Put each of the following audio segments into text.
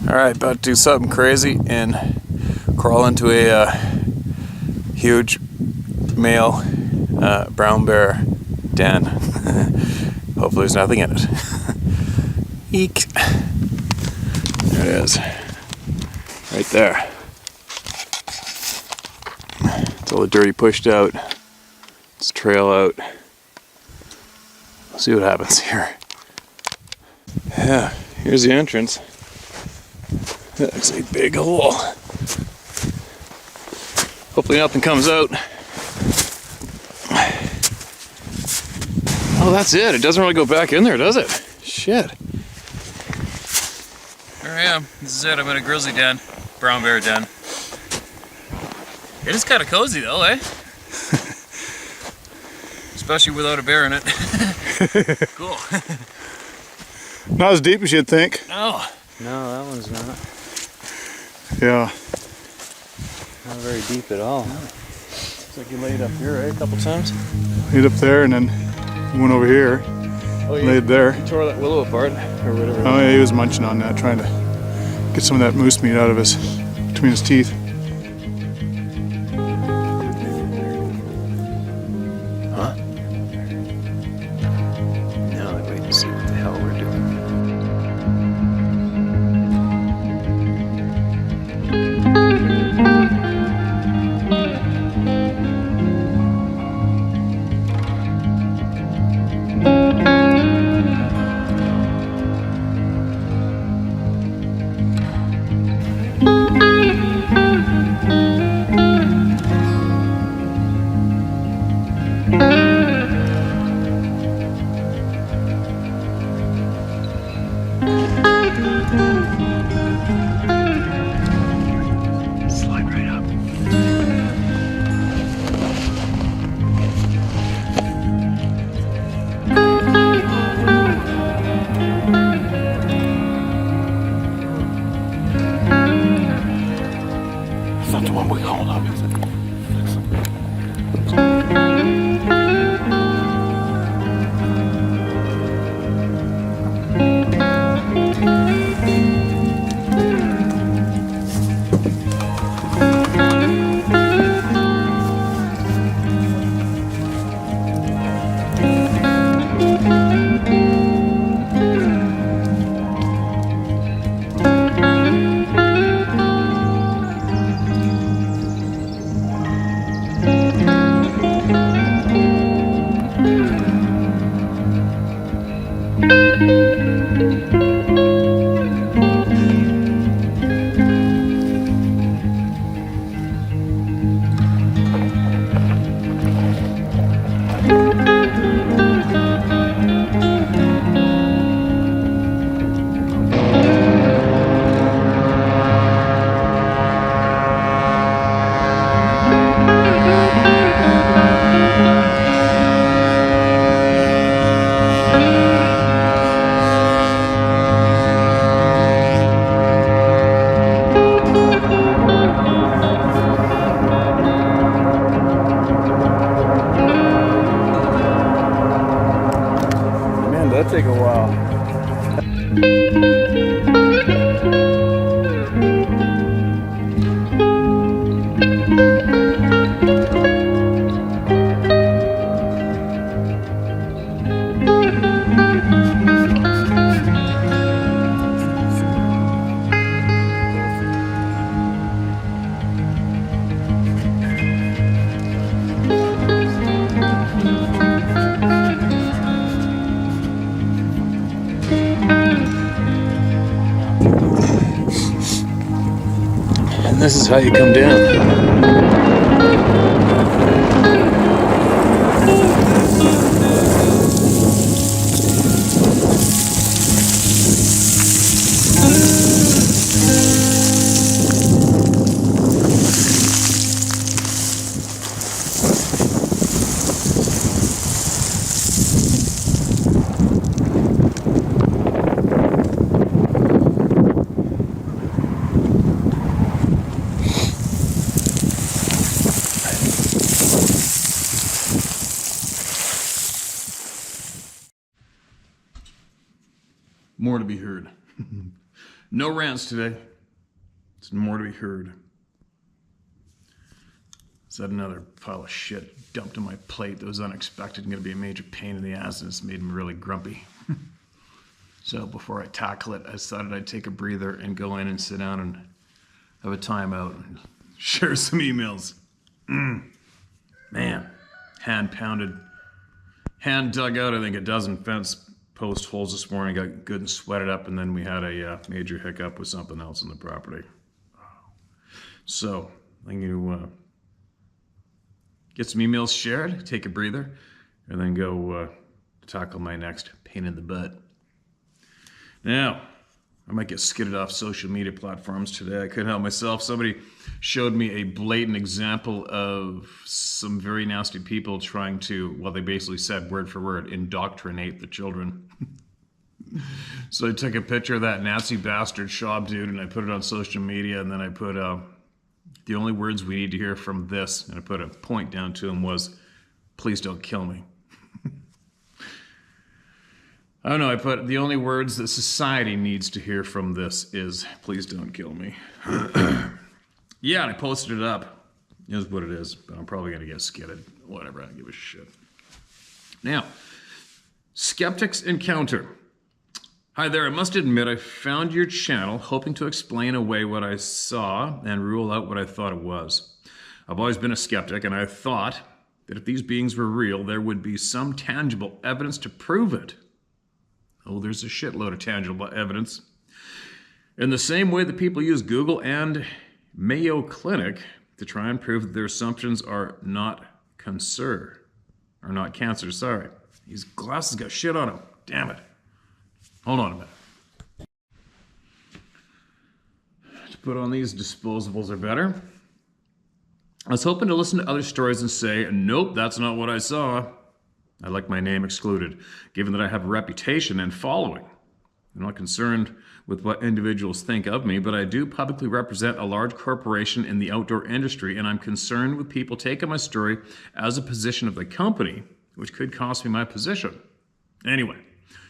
Alright, about to do something crazy and crawl into a huge male brown bear den. Hopefully there's nothing in it. Eek! There it is. Right there. It's all the dirty pushed out. It's trail out. Let's see what happens here. Yeah, here's the entrance. That's a big hole. Hopefully nothing comes out. Oh, that's it. It doesn't really go back in there, does it? Shit. Here I am. This is it. I'm in a grizzly den. Brown bear den. It is kind of cozy though, eh? Especially without a bear in it. Cool. Not as deep as you'd think. No. No, that one's not. Yeah. Not very deep at all. Looks like you laid up here, right? A couple times? Laid up there and then went over here. Oh, laid there. You tore that willow apart or whatever. Oh yeah, he was munching on that, trying to get some of that moose meat out of between his teeth. Huh? Now I wait to see what the hell we're doing. That's not the one we called up, is it? That'd take a while. And this is how you come down. More to be heard. No rants today. It's more to be heard. Is that another pile of shit dumped on my plate that was unexpected and going to be a major pain in the ass, and it's made me really grumpy. So before I tackle it, I decided I'd take a breather and go in and sit down and have a timeout and share some emails. Man, hand pounded, hand dug out, I think, a dozen fence post holes this morning, got good and sweated up, and then we had a major hiccup with something else on the property. So I'm going to get some emails shared, take a breather, and then go tackle my next pain in the butt. Now, I might get skidded off social media platforms today. I couldn't help myself. Somebody showed me a blatant example of some very nasty people trying to, well, they basically said word for word, indoctrinate the children. So I took a picture of that Nazi bastard Schwab dude and I put it on social media, and then I put the only words we need to hear from this, and I put a point down to him, was, please don't kill me. I don't know, I put the only words that society needs to hear from this is, please don't kill me. Yeah, and I posted it up. It is what it is, but I'm probably going to get skidded. Whatever, I don't give a shit. Now, Skeptics Encounter. Hi there, I must admit I found your channel hoping to explain away what I saw and rule out what I thought it was. I've always been a skeptic, and I thought that if these beings were real, there would be some tangible evidence to prove it. Oh, there's a shitload of tangible evidence. In the same way that people use Google and Mayo Clinic to try and prove that their assumptions are not cancer. Sorry. These glasses got shit on them. Damn it. Hold on a minute. To put on these disposables are better. I was hoping to listen to other stories and say, nope, that's not what I saw. I'd like my name excluded, given that I have a reputation and following. I'm not concerned with what individuals think of me, but I do publicly represent a large corporation in the outdoor industry, and I'm concerned with people taking my story as a position of the company, which could cost me my position. Anyway,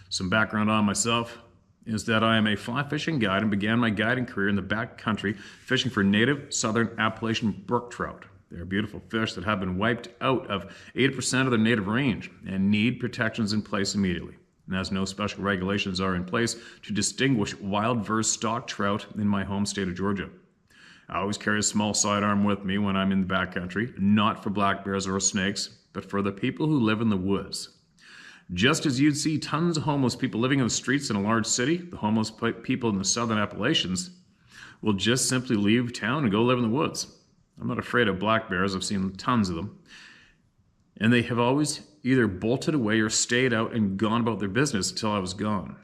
some background on myself is that I am a fly fishing guide and began my guiding career in the backcountry fishing for native southern Appalachian brook trout. They are beautiful fish that have been wiped out of 80% of their native range and need protections in place immediately. And as no special regulations are in place to distinguish wild versus stock trout in my home state of Georgia. I always carry a small sidearm with me when I'm in the backcountry, not for black bears or snakes, but for the people who live in the woods. Just as you'd see tons of homeless people living in the streets in a large city, the homeless people in the southern Appalachians will just simply leave town and go live in the woods. I'm not afraid of black bears. I've seen tons of them. And they have always either bolted away or stayed out and gone about their business until I was gone.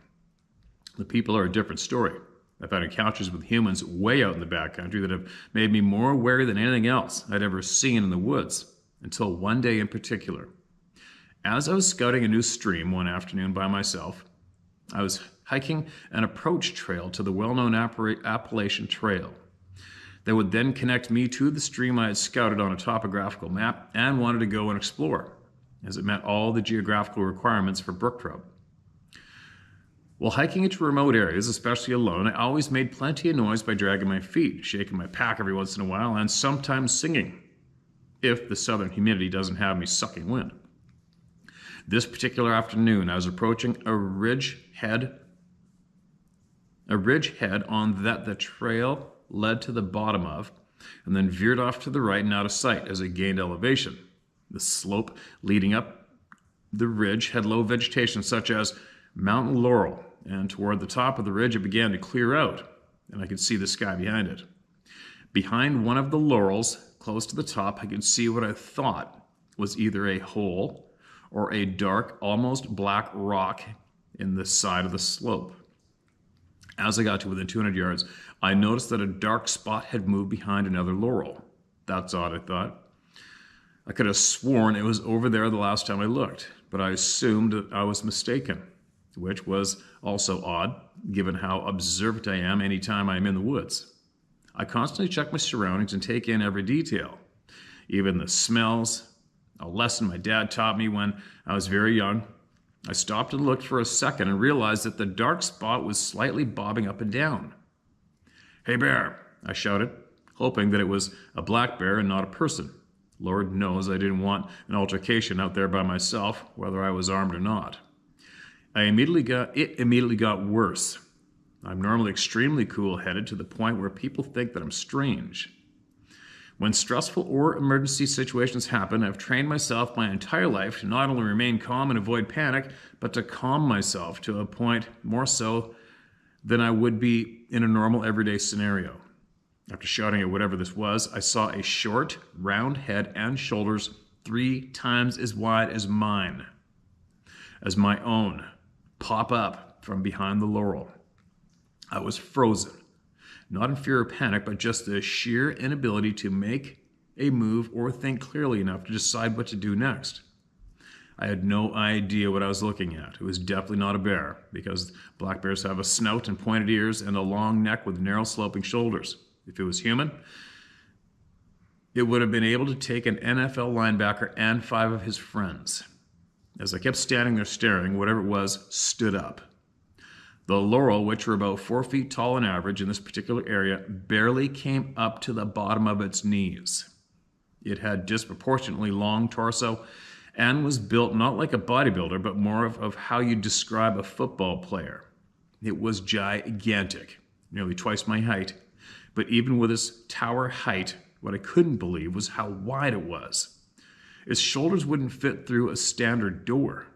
The people are a different story. I've had encounters with humans way out in the backcountry that have made me more aware than anything else I'd ever seen in the woods, until one day in particular. As I was scouting a new stream one afternoon by myself, I was hiking an approach trail to the well-known Appalachian Trail that would then connect me to the stream I had scouted on a topographical map and wanted to go and explore, as it met all the geographical requirements for brook trout. While hiking into remote areas, especially alone, I always made plenty of noise by dragging my feet, shaking my pack every once in a while, and sometimes singing, if the southern humidity doesn't have me sucking wind. This particular afternoon, I was approaching a ridge head on that the trail led to the bottom of, and then veered off to the right and out of sight as it gained elevation. The slope leading up the ridge had low vegetation such as mountain laurel, and toward the top of the ridge it began to clear out, and I could see the sky behind it. Behind one of the laurels, close to the top, I could see what I thought was either a hole or a dark, almost black rock in the side of the slope. As I got to within 200 yards, I noticed that a dark spot had moved behind another laurel. That's odd, I thought. I could have sworn it was over there the last time I looked, but I assumed that I was mistaken, which was also odd, given how observant I am anytime I am in the woods. I constantly check my surroundings and take in every detail, even the smells, a lesson my dad taught me when I was very young. I stopped and looked for a second and realized that the dark spot was slightly bobbing up and down, "Hey, bear," I shouted, hoping that it was a black bear and not a person. Lord knows I didn't want an altercation out there by myself, whether I was armed or not. It immediately got worse. I'm normally extremely cool-headed to the point where people think that I'm strange. When stressful or emergency situations happen, I've trained myself my entire life to not only remain calm and avoid panic, but to calm myself to a point more so than I would be in a normal everyday scenario. After shouting at whatever this was, I saw a short, round head and shoulders 3 times as wide as my own, pop up from behind the laurel. I was frozen, not in fear or panic, but just the sheer inability to make a move or think clearly enough to decide what to do next. I had no idea what I was looking at. It was definitely not a bear, because black bears have a snout and pointed ears and a long neck with narrow sloping shoulders. If it was human, it would have been able to take an NFL linebacker and 5 of his friends. As I kept standing there staring, whatever it was stood up. The laurel, which were about 4 feet tall on average in this particular area, barely came up to the bottom of its knees. It had disproportionately long torso and was built not like a bodybuilder, but more of how you describe a football player. It was gigantic, nearly twice my height. But even with its tower height, what I couldn't believe was how wide it was. Its shoulders wouldn't fit through a standard door.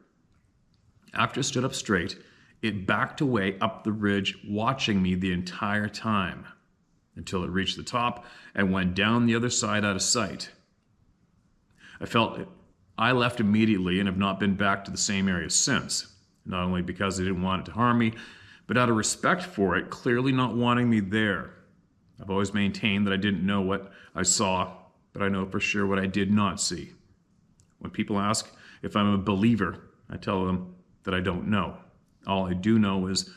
After it stood up straight, it backed away up the ridge, watching me the entire time, until it reached the top and went down the other side out of sight. I left immediately and have not been back to the same area since, not only because I didn't want it to harm me, but out of respect for it, clearly not wanting me there. I've always maintained that I didn't know what I saw, but I know for sure what I did not see. When people ask if I'm a believer, I tell them that I don't know. All I do know is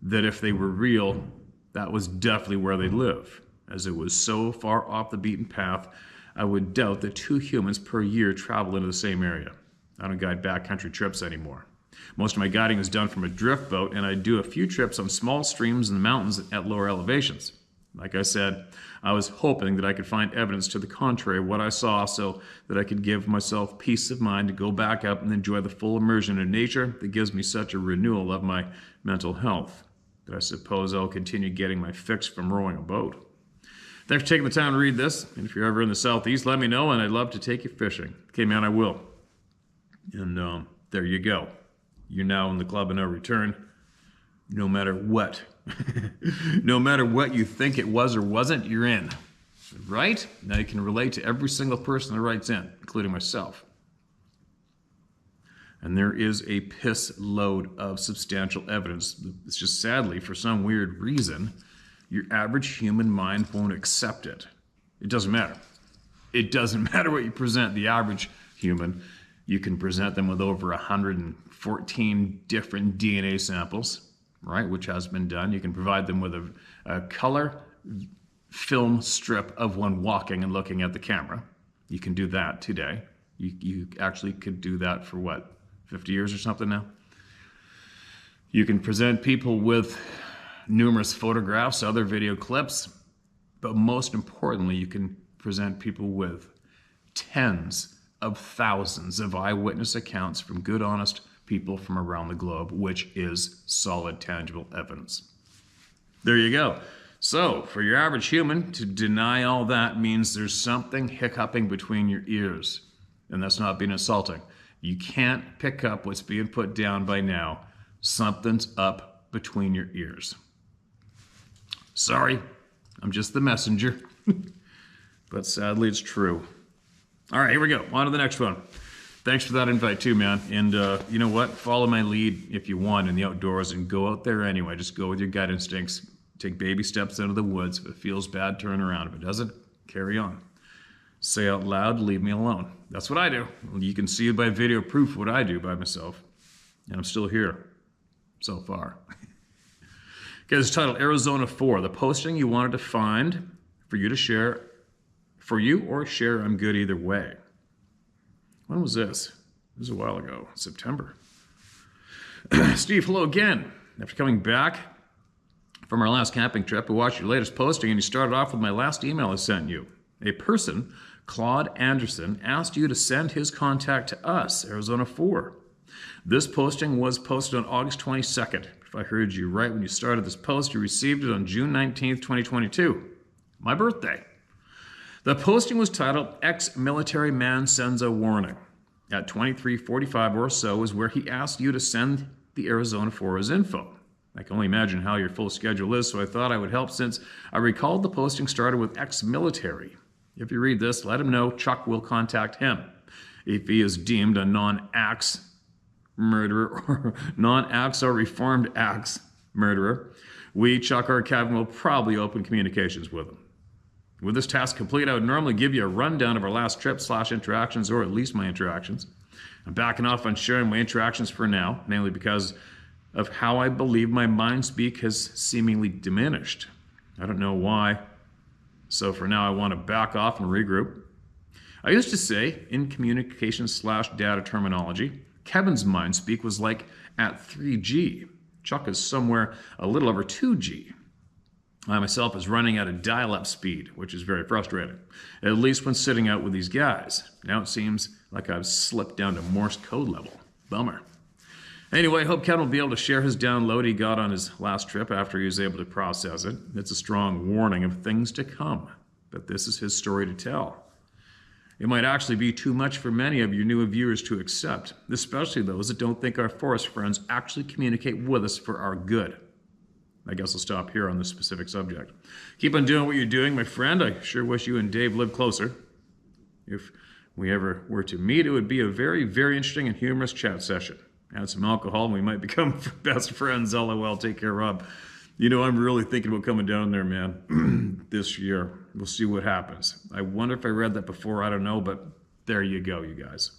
that if they were real, that was definitely where they live. As it was so far off the beaten path, I would doubt that 2 humans per year travel into the same area. I don't guide backcountry trips anymore. Most of my guiding is done from a drift boat, and I do a few trips on small streams in the mountains at lower elevations. Like I said, I was hoping that I could find evidence to the contrary of what I saw so that I could give myself peace of mind to go back up and enjoy the full immersion in nature that gives me such a renewal of my mental health. But I suppose I'll continue getting my fix from rowing a boat. Thanks for taking the time to read this. And if you're ever in the Southeast, let me know, and I'd love to take you fishing. Okay, man, I will. And there you go. You're now in the club of no return, no matter what. No matter what you think it was or wasn't, you're in. Right? Now you can relate to every single person that writes in, including myself. And there is a piss load of substantial evidence. It's just sadly, for some weird reason, your average human mind won't accept it. It doesn't matter. It doesn't matter what you present the average human. You can present them with over 114 different DNA samples, right, which has been done. You can provide them with a color film strip of one walking and looking at the camera. You can do that today. You actually could do that for what, 50 years or something now? You can present people with numerous photographs, other video clips, but most importantly, you can present people with tens of thousands of eyewitness accounts from good, honest people from around the globe, which is solid, tangible evidence. There you go. So, for your average human, to deny all that means there's something hiccuping between your ears. And that's not being insulting. You can't pick up what's being put down by now. Something's up between your ears. Sorry, I'm just the messenger. But sadly, it's true. All right, here we go. On to the next one. Thanks for that invite too, man. And you know what? Follow my lead if you want in the outdoors and go out there anyway. Just go with your gut instincts. Take baby steps into the woods. If it feels bad, turn around. If it doesn't, carry on. Say out loud, leave me alone. That's what I do. You can see it by video proof what I do by myself. And I'm still here so far. Okay, this is titled Arizona 4, the posting you wanted to find for you to share, for you or share, I'm good either way. When was this? It was a while ago, September. Steve, hello again. After coming back From our last camping trip, I watched your latest posting and you started off with my last email I sent you. A person, Claude Anderson, asked you to send his contact to us, Arizona 4. This posting was posted on August 22nd. If I heard you right when you started this post, you received it on June 19th, 2022. My birthday. The posting was titled, Ex-Military Man Sends a Warning. At 23:45 or so is where he asked you to send the Arizona 4 his info. I can only imagine how your full schedule is, so I thought I would help since I recalled the posting started with ex-military. If you read this, let him know Chuck will contact him. If he is deemed a non-axe murderer or non-axe or reformed axe murderer, we, Chuck or Kevin, will probably open communications with him. With this task complete, I would normally give you a rundown of our last trip / interactions, or at least my interactions. I'm backing off on sharing my interactions for now, mainly because of how I believe my mind speak has seemingly diminished. I don't know why, so for now I want to back off and regroup. I used to say, in communication / data terminology, Kevin's mind speak was like at 3G. Chuck is somewhere a little over 2G. I myself is running at a dial-up speed, which is very frustrating, at least when sitting out with these guys. Now it seems like I've slipped down to Morse code level. Bummer. Anyway, I hope Kevin will be able to share his download he got on his last trip after he was able to process it. It's a strong warning of things to come, but this is his story to tell. It might actually be too much for many of your newer viewers to accept, especially those that don't think our forest friends actually communicate with us for our good. I guess I'll stop here on this specific subject. Keep on doing what you're doing, my friend. I sure wish you and Dave lived closer. If we ever were to meet, it would be a very, very interesting and humorous chat session. Add some alcohol and we might become best friends. LOL. Take care, Rob. You know, I'm really thinking about coming down there, man, this year. We'll see what happens. I wonder if I read that before. I don't know, but there you go, you guys.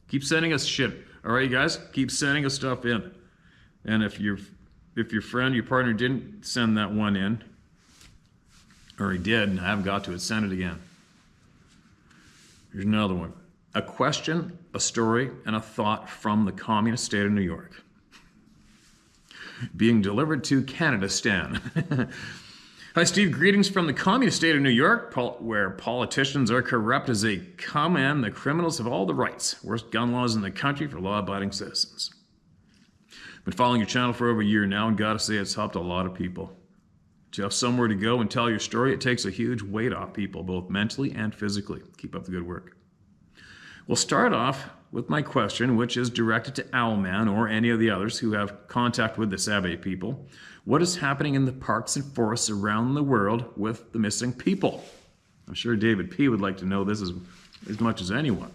Keep sending us shit. All right, you guys? Keep sending us stuff in. And if your friend, your partner didn't send that one in, or he did, and I haven't got to it, send it again. Here's another one. A question, a story, and a thought from the communist state of New York. Being delivered to Canada, Stan. Hi, Steve. Greetings from the communist state of New York, where politicians are corrupt as they come and the criminals have all the rights. Worst gun laws in the country for law-abiding citizens. Been following your channel for over a year now, and gotta say it's helped a lot of people. To have somewhere to go and tell your story, it takes a huge weight off people, both mentally and physically. Keep up the good work. We'll start off with my question, which is directed to Owlman or any of the others who have contact with the Sabe people. What is happening in the parks and forests around the world with the missing people? I'm sure David P. would like to know this as much as anyone.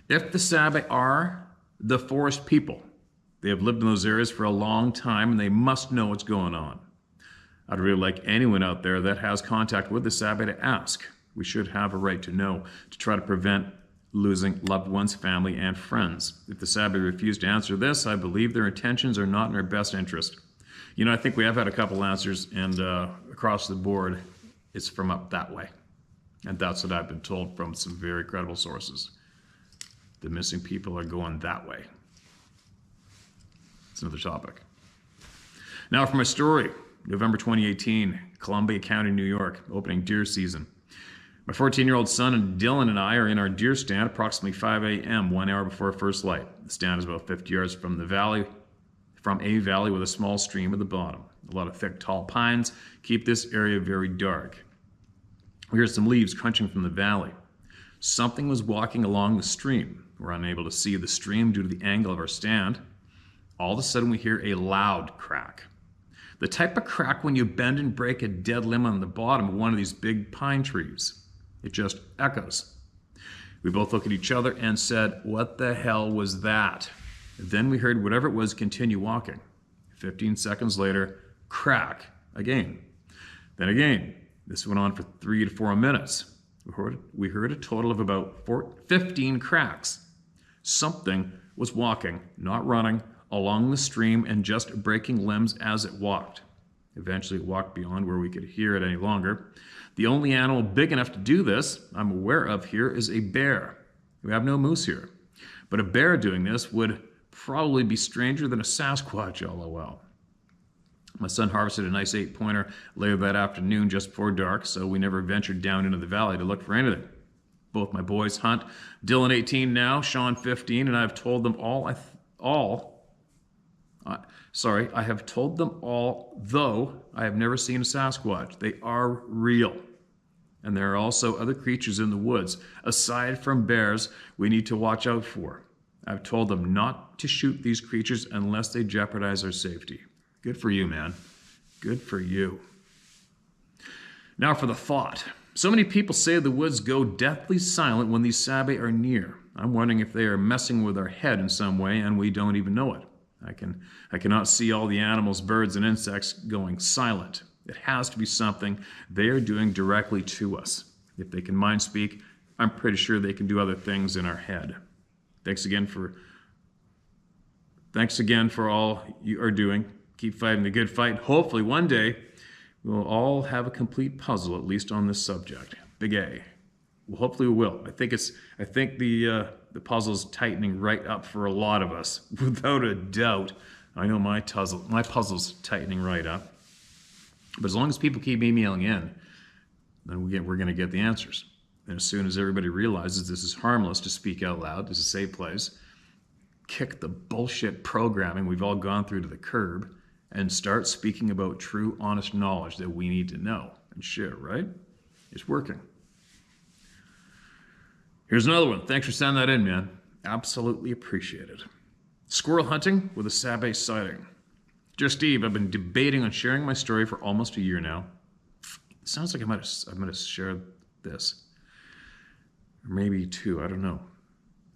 If the Sabe are the forest people, they have lived in those areas for a long time and they must know what's going on. I'd really like anyone out there that has contact with the Sabe to ask. We should have a right to know, to try to prevent losing loved ones, family, and friends. If the Sabe refuse to answer this, I believe their intentions are not in our best interest. You know, I think we have had a couple answers, and across the board, it's from up that way. And that's what I've been told from some very credible sources. The missing people are going that way. It's another topic. Now for my story. November 2018, Columbia County, New York, opening deer season. My 14-year-old son and Dylan and I are in our deer stand approximately 5 a.m., 1 hour before first light. The stand is about 50 yards from a valley with a small stream at the bottom. A lot of thick, tall pines keep this area very dark. We hear some leaves crunching from the valley. Something was walking along the stream. We're unable to see the stream due to the angle of our stand. All of a sudden, we hear a loud crack. The type of crack when you bend and break a dead limb on the bottom of one of these big pine trees. It just echoes. We both looked at each other and said, "What the hell was that?" Then we heard whatever it was continue walking. 15 seconds later, crack again. Then again. This went on for 3 to 4 minutes. We heard a total of about 15 cracks. Something was walking, not running, along the stream and just breaking limbs as it walked. Eventually it walked beyond where we could hear it any longer. The only animal big enough to do this I'm aware of here is a bear. We have no moose here. But a bear doing this would probably be stranger than a Sasquatch, LOL. My son harvested a nice 8-pointer later that afternoon just before dark, so we never ventured down into the valley to look for anything. Both my boys hunt. Dylan 18 now, Sean 15, and I've told them I have told them all, though I have never seen a Sasquatch. They are real. And there are also other creatures in the woods, aside from bears, we need to watch out for. I've told them not to shoot these creatures unless they jeopardize our safety. Good for you, man. Good for you. Now for the thought. So many people say the woods go deathly silent when these Sabe are near. I'm wondering if they are messing with our head in some way and we don't even know it. I cannot see all the animals, birds, and insects going silent. It has to be something they are doing directly to us. If they can mind speak, I'm pretty sure they can do other things in our head. Thanks again for all you are doing. Keep fighting the good fight. Hopefully one day we'll all have a complete puzzle, at least on this subject. Big A. Well, hopefully we will. I think the puzzle's tightening right up for a lot of us, without a doubt. I know my puzzle's tightening right up. But as long as people keep emailing in, then we're going to get the answers. And as soon as everybody realizes this is harmless to speak out loud, this is a safe place, kick the bullshit programming we've all gone through to the curb and start speaking about true, honest knowledge that we need to know and share, right? It's working. Here's another one. Thanks for sending that in, man. Absolutely appreciate it. Squirrel hunting with a Sabe sighting. Dear Steve, I've been debating on sharing my story for almost a year now. It sounds like I might have shared this. Or maybe 2, I don't know.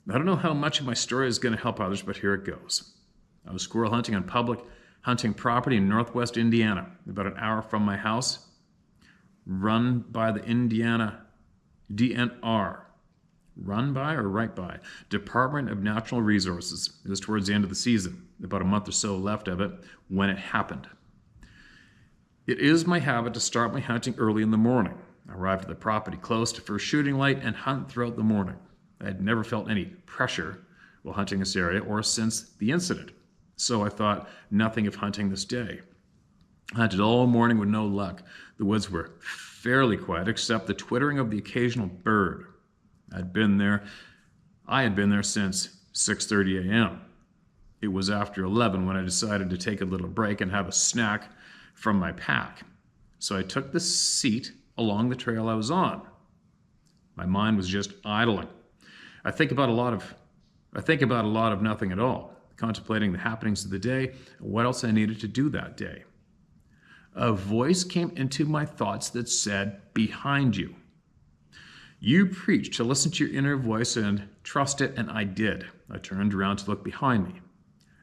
I don't know how much of my story is going to help others, but here it goes. I was squirrel hunting on public hunting property in northwest Indiana, about an hour from my house, run by the Indiana DNR. Run by or right by? Department of Natural Resources. It was towards the end of the season, about a month or so left of it, when it happened. It is my habit to start my hunting early in the morning. I arrive at the property close to first shooting light and hunt throughout the morning. I had never felt any pressure while hunting this area or since the incident, so I thought nothing of hunting this day. I hunted all morning with no luck. The woods were fairly quiet, except the twittering of the occasional bird. I had been there since 6:30 a.m. It was after 11 when I decided to take a little break and have a snack from my pack. So I took the seat along the trail I was on. My mind was just idling. I think about a lot of nothing at all, contemplating the happenings of the day and what else I needed to do that day. A voice came into my thoughts that said, "Behind you." You preach to listen to your inner voice and trust it, and I did. I turned around to look behind me.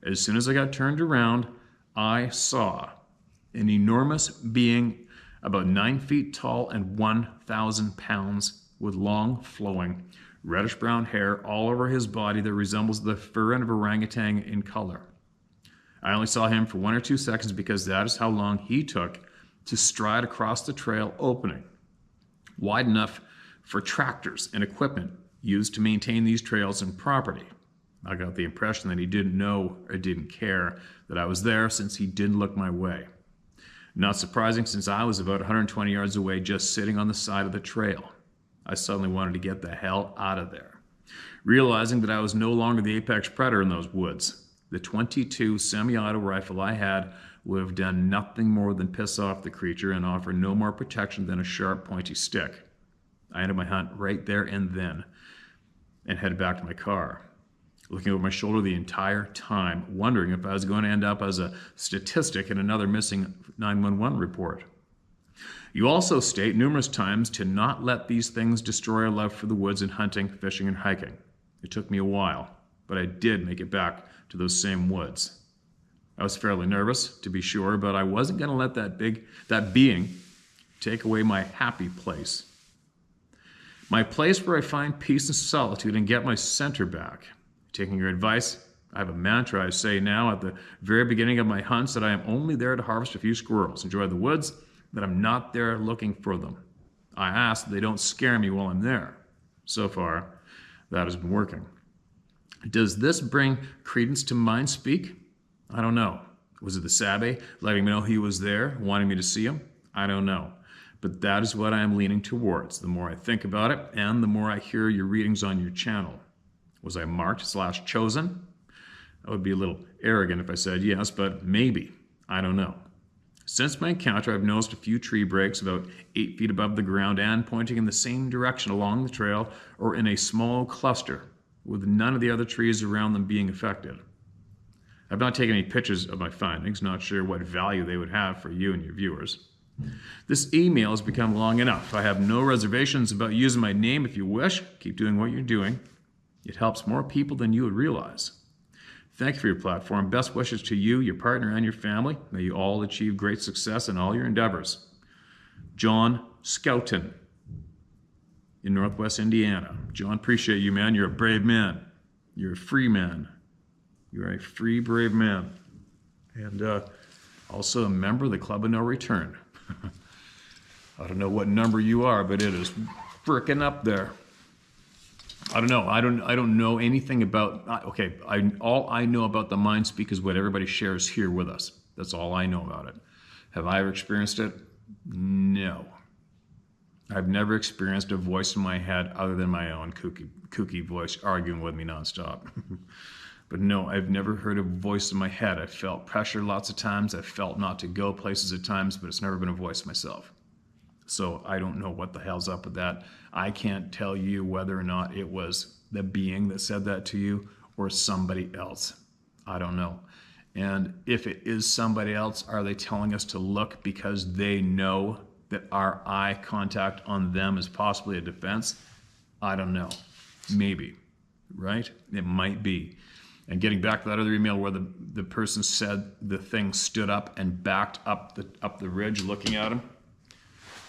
As soon as I got turned around, I saw an enormous being about 9 feet tall and 1,000 pounds, with long, flowing, reddish-brown hair all over his body that resembles the fur of an orangutan in color. I only saw him for 1 or 2 seconds because that is how long he took to stride across the trail opening, wide enough for tractors and equipment used to maintain these trails and property. I got the impression that he didn't know or didn't care that I was there, since he didn't look my way. Not surprising, since I was about 120 yards away, just sitting on the side of the trail. I suddenly wanted to get the hell out of there, realizing that I was no longer the apex predator in those woods. The .22 semi-auto rifle I had would have done nothing more than piss off the creature and offer no more protection than a sharp, pointy stick. I ended my hunt right there and then and headed back to my car, looking over my shoulder the entire time, wondering if I was going to end up as a statistic in another missing 911 report. You also state numerous times to not let these things destroy our love for the woods and hunting, fishing, and hiking. It took me a while, but I did make it back to those same woods. I was fairly nervous, to be sure, but I wasn't going to let that being take away my happy place. My place where I find peace and solitude and get my center back. Taking your advice, I have a mantra I say now at the very beginning of my hunts, that I am only there to harvest a few squirrels, enjoy the woods, that I'm not there looking for them. I ask that they don't scare me while I'm there. So far, that has been working. Does this bring credence to mind speak? I don't know. Was it the Sabbe letting me know he was there, wanting me to see him? I don't know. But that is what I am leaning towards. The more I think about it, and the more I hear your readings on your channel. Was I marked/chosen? I would be a little arrogant if I said yes, but maybe. I don't know. Since my encounter, I've noticed a few tree breaks about 8 feet above the ground and pointing in the same direction along the trail or in a small cluster, with none of the other trees around them being affected. I've not taken any pictures of my findings, not sure what value they would have for you and your viewers. This email has become long enough. I have no reservations about using my name if you wish. Keep doing what you're doing. It helps more people than you would realize. Thank you for your platform. Best wishes to you, your partner, and your family. May you all achieve great success in all your endeavors. John Skoughton in Northwest Indiana. John, appreciate you, man. You're a brave man. You're a free man. You're a free, brave man. And also a member of the Club of No Return. I don't know what number you are, but it is frickin' up there. I don't know. I don't know anything about. Okay, all I know about the mind speak is what everybody shares here with us. That's all I know about it. Have I ever experienced it? No. I've never experienced a voice in my head other than my own kooky voice arguing with me nonstop. But no, I've never heard a voice in my head. I've felt pressure lots of times. I've felt not to go places at times, but it's never been a voice myself. So I don't know what the hell's up with that. I can't tell you whether or not it was the being that said that to you or somebody else. I don't know. And if it is somebody else, are they telling us to look because they know that our eye contact on them is possibly a defense? I don't know. Maybe, right? It might be. And getting back to that other email where the person said the thing stood up and backed up the ridge looking at him.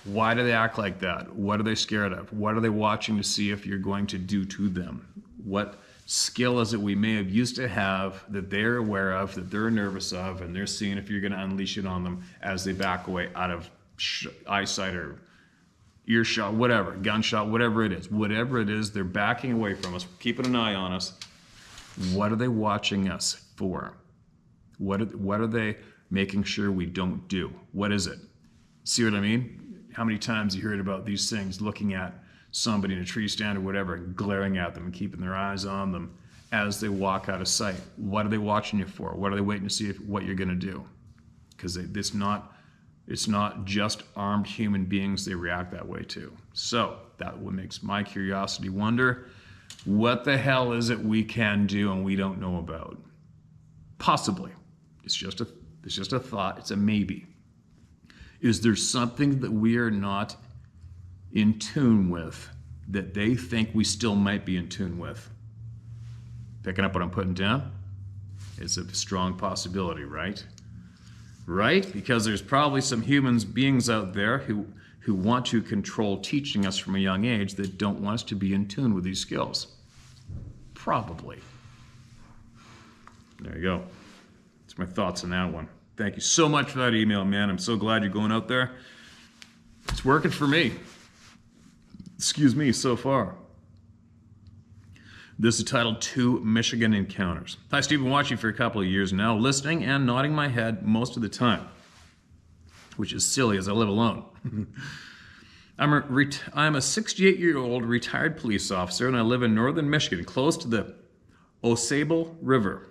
Why do they act like that? What are they scared of? What are they watching to see if you're going to do to them? What skill is it we may have used to have that they're aware of, that they're nervous of, and they're seeing if you're going to unleash it on them as they back away out of eyesight or earshot, whatever, gunshot, whatever it is. Whatever it is, they're backing away from us, keeping an eye on us. What are they watching us for? What are they making sure we don't do? What is it? See what I mean? How many times you heard about these things looking at somebody in a tree stand or whatever, glaring at them and keeping their eyes on them as they walk out of sight? What are they watching you for? What are they waiting to see what you're going to do? Because it's not just armed human beings they react that way to. So that what makes my curiosity wonder, what the hell is it we can do and we don't know about? Possibly. It's just a thought. It's a maybe. Is there something that we are not in tune with that they think we still might be in tune with? Picking up what I'm putting down? It's a strong possibility, right? Right? Because there's probably some beings out there who want to control teaching us from a young age that don't want us to be in tune with these skills. Probably. There you go. That's my thoughts on that one. Thank you so much for that email, man. I'm so glad you're going out there. It's working for me. Excuse me, so far. This is titled 2 Michigan Encounters. Hi, Steve. Been watching for a couple of years now, listening and nodding my head most of the time, which is silly as I live alone. I'm a 68-year-old retired police officer, and I live in northern Michigan, close to the Ausable River.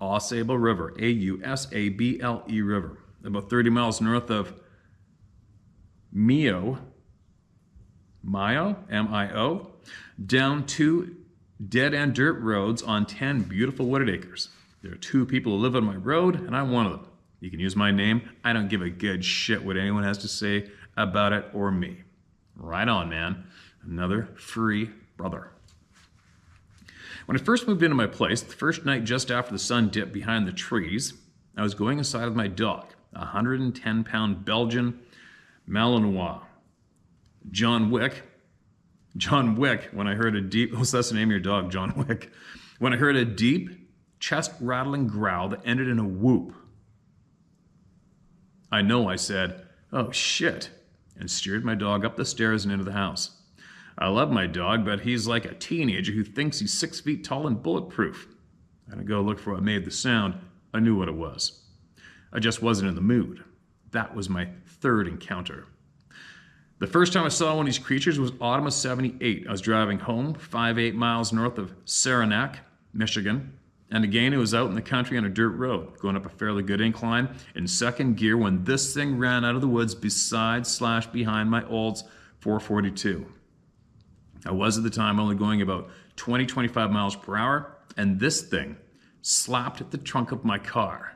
Ausable River, A-U-S-A-B-L-E River, about 30 miles north of Mio, M-I-O, down 2 dead-end dirt roads on 10 beautiful wooded acres. There are 2 people who live on my road, and I'm one of them. You can use my name. I don't give a good shit what anyone has to say about it or me. Right on, man. Another free brother. When I first moved into my place, the first night just after the sun dipped behind the trees, I was going inside with my dog, a 110-pound Belgian Malinois. John Wick, when I heard a deep, that's the name of your dog, John Wick. When I heard a deep, chest-rattling growl that ended in a whoop. I know, I said, oh shit, and steered my dog up the stairs and into the house. I love my dog, but he's like a teenager who thinks he's 6 feet tall and bulletproof. I didn't go look for what made the sound. I knew what it was. I just wasn't in the mood. That was my third encounter. The first time I saw one of these creatures was autumn of '78. I was driving home 5-8 miles north of Saranac, Michigan. And again, it was out in the country on a dirt road, going up a fairly good incline in second gear when this thing ran out of the woods behind my Olds 442. I was at the time only going about 20-25 miles per hour, and this thing slapped at the trunk of my car.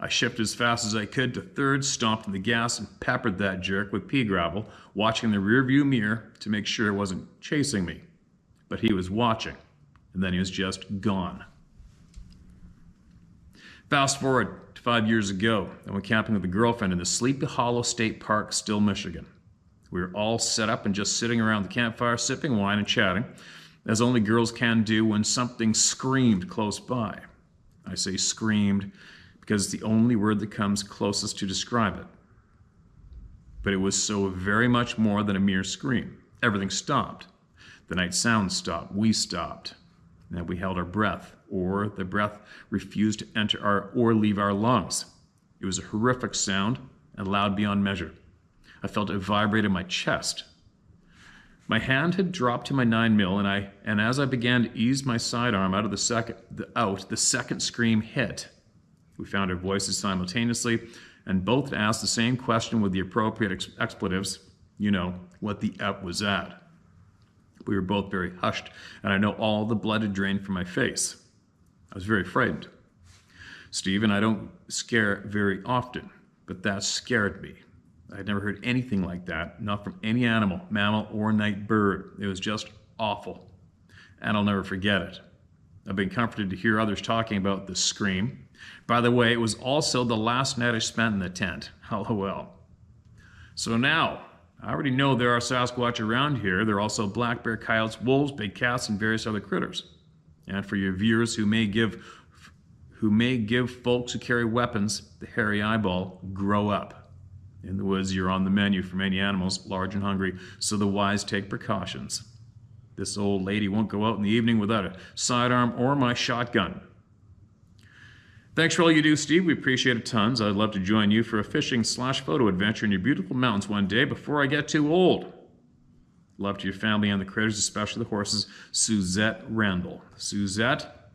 I shifted as fast as I could to third, stomped on the gas, and peppered that jerk with pea gravel, watching the rearview mirror to make sure it wasn't chasing me. But he was watching, and then he was just gone. Fast forward to 5 years ago, I went camping with a girlfriend in the Sleepy Hollow State Park, Still, Michigan. We were all set up and just sitting around the campfire, sipping wine and chatting, as only girls can do when something screamed close by. I say screamed because it's the only word that comes closest to describe it. But it was so very much more than a mere scream. Everything stopped. The night sound stopped. We stopped. And we held our breath, or the breath refused to enter or leave our lungs. It was a horrific sound and loud beyond measure. I felt it vibrate in my chest. My hand had dropped to my 9mm, and as I began to ease my sidearm out of the second scream hit. We found our voices simultaneously, and both asked the same question with the appropriate expletives. You know, what the F was that? We were both very hushed, and I know all the blood had drained from my face. I was very frightened. Steve and I don't scare very often, but that scared me. I had never heard anything like that, not from any animal, mammal, or night bird. It was just awful, and I'll never forget it. I've been comforted to hear others talking about this scream. By the way, it was also the last night I spent in the tent. LOL. So now, I already know there are Sasquatch around here. There are also black bear, coyotes, wolves, big cats, and various other critters. And for your viewers who may give folks who carry weapons the hairy eyeball, grow up. In the woods, you're on the menu for many animals, large and hungry, so the wise take precautions. This old lady won't go out in the evening without a sidearm or my shotgun. Thanks for all you do, Steve. We appreciate it tons. I'd love to join you for a fishing/photo adventure in your beautiful mountains one day before I get too old. Love to your family and the critters, especially the horses. Suzette Randall. Suzette,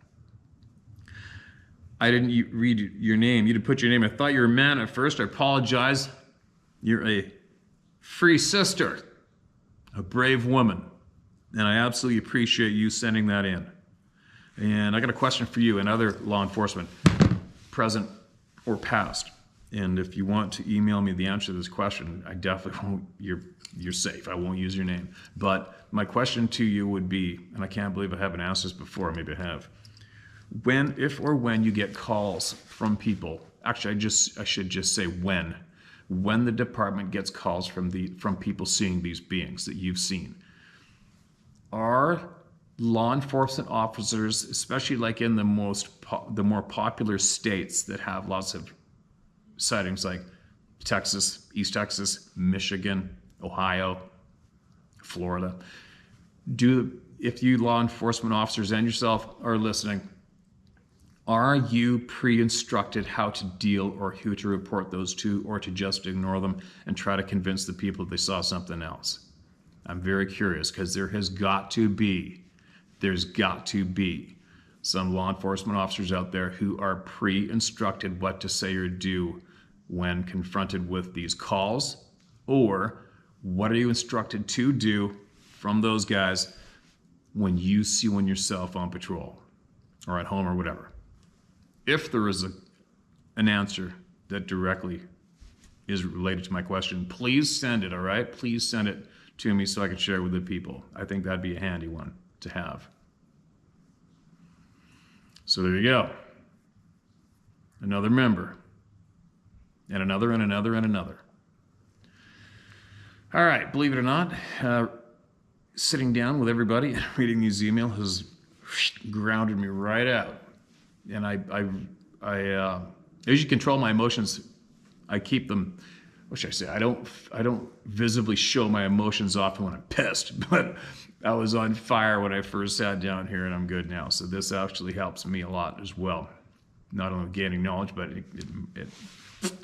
I didn't read your name. You didn't put your name. I thought you were a man at first. I apologize. You're a free sister, a brave woman, and I absolutely appreciate you sending that in. And I got a question for you and other law enforcement, present or past. And if you want to email me the answer to this question, I definitely won't. You're safe. I won't use your name. But my question to you would be, and I can't believe I haven't asked this before, maybe I have. If or when you get calls from people, actually I should just say when the department gets calls from people seeing these beings that you've seen, are law enforcement officers, especially like in the more popular states that have lots of sightings, like Texas, East Texas, Michigan, Ohio, Florida, if you law enforcement officers and yourself are listening, are you pre-instructed how to deal or who to report those to, or to just ignore them and try to convince the people they saw something else? I'm very curious, because there's got to be some law enforcement officers out there who are pre-instructed what to say or do when confronted with these calls, or what are you instructed to do from those guys when you see one yourself on patrol or at home or whatever. If there is an answer that directly is related to my question, please send it, all right? Please send it to me so I can share it with the people. I think that'd be a handy one to have. So there you go. Another member. And another and another and another. All right, believe it or not, sitting down with everybody and reading these emails has grounded me right out. And I usually control my emotions. I keep them, what should I say? I don't visibly show my emotions often when I'm pissed, but I was on fire when I first sat down here, and I'm good now. So this actually helps me a lot as well. not only gaining knowledge, but it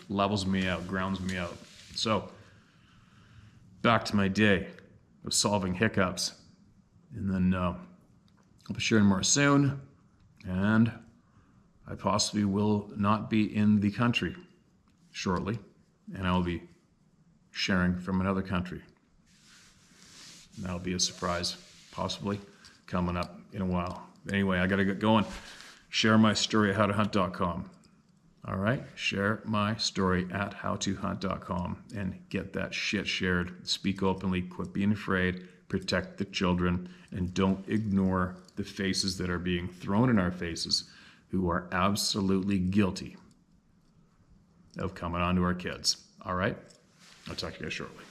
levels me out, grounds me out. So, back to my day of solving hiccups. And then I'll be sharing more soon. And I possibly will not be in the country shortly. And I'll be sharing from another country. And that'll be a surprise, possibly, coming up in a while. Anyway, I got to get going. Share my story at howtohunt.com. All right? Share my story at howtohunt.com and get that shit shared. Speak openly. Quit being afraid. Protect the children. And don't ignore the faces that are being thrown in our faces who are absolutely guilty of coming on to our kids. All right? I'll talk to you guys shortly.